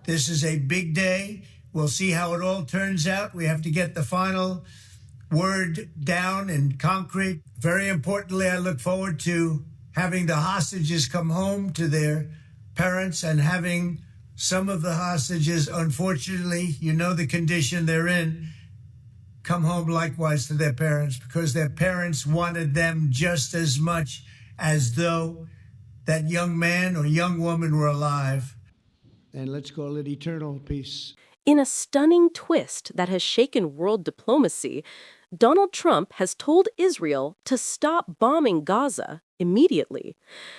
This is a big day. We'll see how it all turns out. We have to get the final word down in concrete. Very importantly, I look forward to having the hostages come home to their parents and having some of the hostages, unfortunately, you know the condition they're in, come home likewise to their parents, because their parents wanted them just as much as though that young man or young woman were alive. And let's call it eternal peace. In a stunning twist that has shaken world diplomacy, Donald Trump has told Israel to stop bombing Gaza immediately.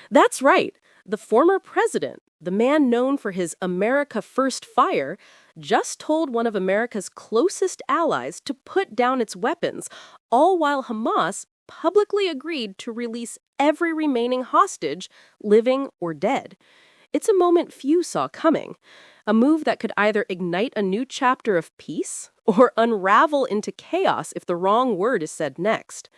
That's right. The former president, the man known for his America First fire, just told one of America's closest allies to put down its weapons, all while Hamas publicly agreed to release every remaining hostage, living or dead. It's a moment few saw coming, a move that could either ignite a new chapter of peace or unravel into chaos if the wrong word is said next.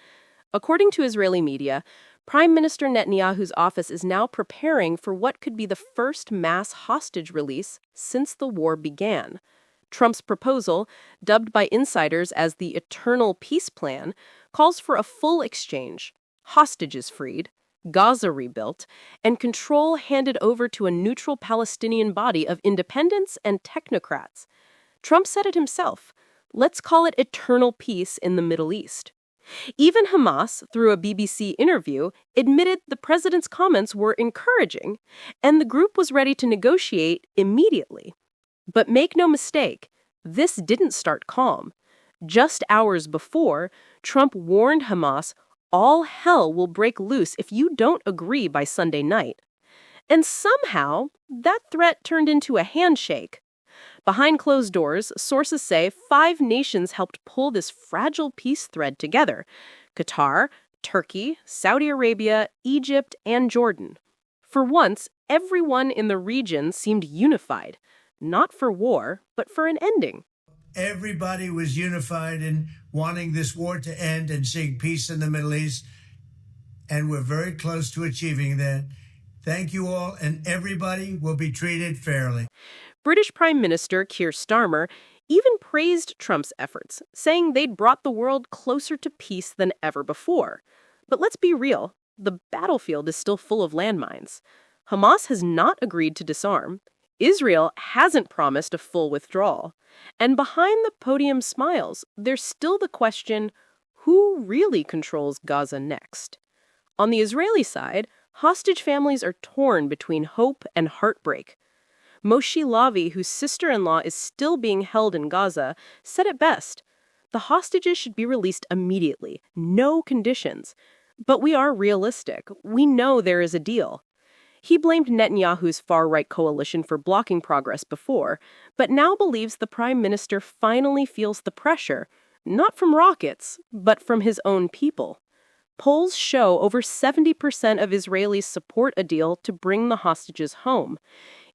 According to Israeli media, Prime Minister Netanyahu's office is now preparing for what could be the first mass hostage release since the war began. Trump's proposal, dubbed by insiders as the Eternal Peace Plan, calls for a full exchange, hostages freed, Gaza rebuilt, and control handed over to a neutral Palestinian body of independents and technocrats. Trump said it himself. Let's call it eternal peace in the Middle East. Even Hamas, through a BBC interview, admitted the president's comments were encouraging, and the group was ready to negotiate immediately. But make no mistake, this didn't start calm. Just hours before, Trump warned Hamas all hell will break loose if you don't agree by Sunday night. And somehow, that threat turned into a handshake. Behind closed doors, sources say 5 nations helped pull this fragile peace thread together: Qatar, Turkey, Saudi Arabia, Egypt, and Jordan. For once, everyone in the region seemed unified, not for war, but for an ending. Everybody was unified in wanting this war to end and seeing peace in the Middle East, and we're very close to achieving that. Thank you all, and everybody will be treated fairly. British Prime Minister Keir Starmer even praised Trump's efforts, saying they'd brought the world closer to peace than ever before. But let's be real, the battlefield is still full of landmines. Hamas has not agreed to disarm. Israel hasn't promised a full withdrawal. And behind the podium smiles, there's still the question, who really controls Gaza next? On the Israeli side, hostage families are torn between hope and heartbreak. Moshe Lavi, whose sister-in-law is still being held in Gaza, said it best. The hostages should be released immediately, no conditions. But we are realistic. We know there is a deal. He blamed Netanyahu's far-right coalition for blocking progress before, but now believes the prime minister finally feels the pressure, not from rockets, but from his own people. Polls show over 70% of Israelis support a deal to bring the hostages home.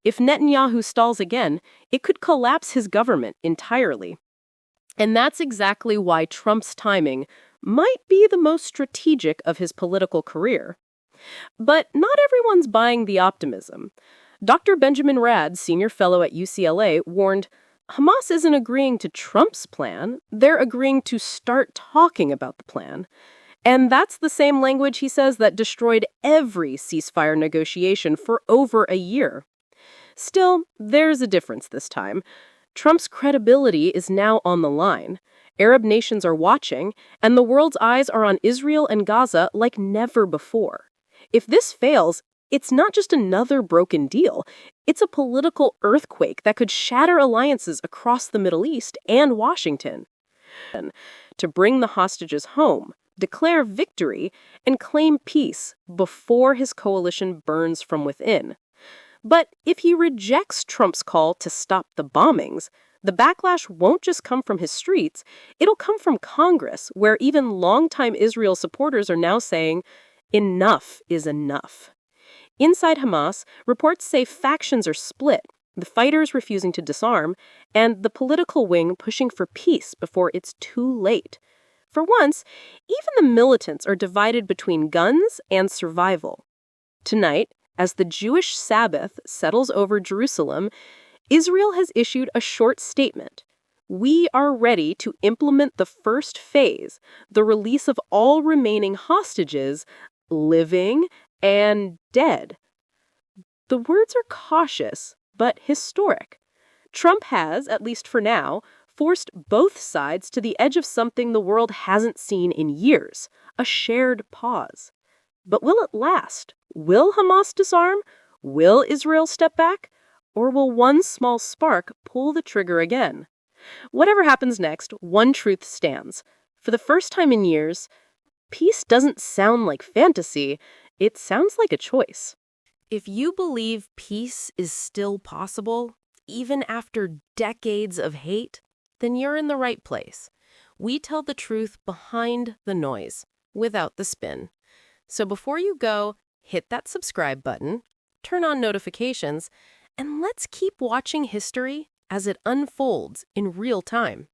If Netanyahu stalls again, it could collapse his government entirely. And that's exactly why Trump's timing might be the most strategic of his political career. But not everyone's buying the optimism. Dr. Benjamin Rad, senior fellow at UCLA, warned, Hamas isn't agreeing to Trump's plan, they're agreeing to start talking about the plan. And that's the same language, he says, that destroyed every ceasefire negotiation for over a year. Still, there's a difference this time. Trump's credibility is now on the line. Arab nations are watching, and the world's eyes are on Israel and Gaza like never before. If this fails, it's not just another broken deal. It's a political earthquake that could shatter alliances across the Middle East and Washington. To bring the hostages home, declare victory, and claim peace before his coalition burns from within. But if he rejects Trump's call to stop the bombings, the backlash won't just come from his streets, it'll come from Congress, where even longtime Israel supporters are now saying, enough is enough. Inside Hamas, reports say factions are split, the fighters refusing to disarm, and the political wing pushing for peace before it's too late. For once, even the militants are divided between guns and survival. Tonight, as the Jewish Sabbath settles over Jerusalem, Israel has issued a short statement. We are ready to implement the first phase, the release of all remaining hostages, living and dead. The words are cautious, but historic. Trump has, at least for now, forced both sides to the edge of something the world hasn't seen in years, a shared pause. But will it last? Will Hamas disarm? Will Israel step back? Or will one small spark pull the trigger again? Whatever happens next, one truth stands. For the first time in years, peace doesn't sound like fantasy, it sounds like a choice. If you believe peace is still possible, even after decades of hate, then you're in the right place. We tell the truth behind the noise, without the spin. So before you go, hit that subscribe button, turn on notifications, and let's keep watching history as it unfolds in real time.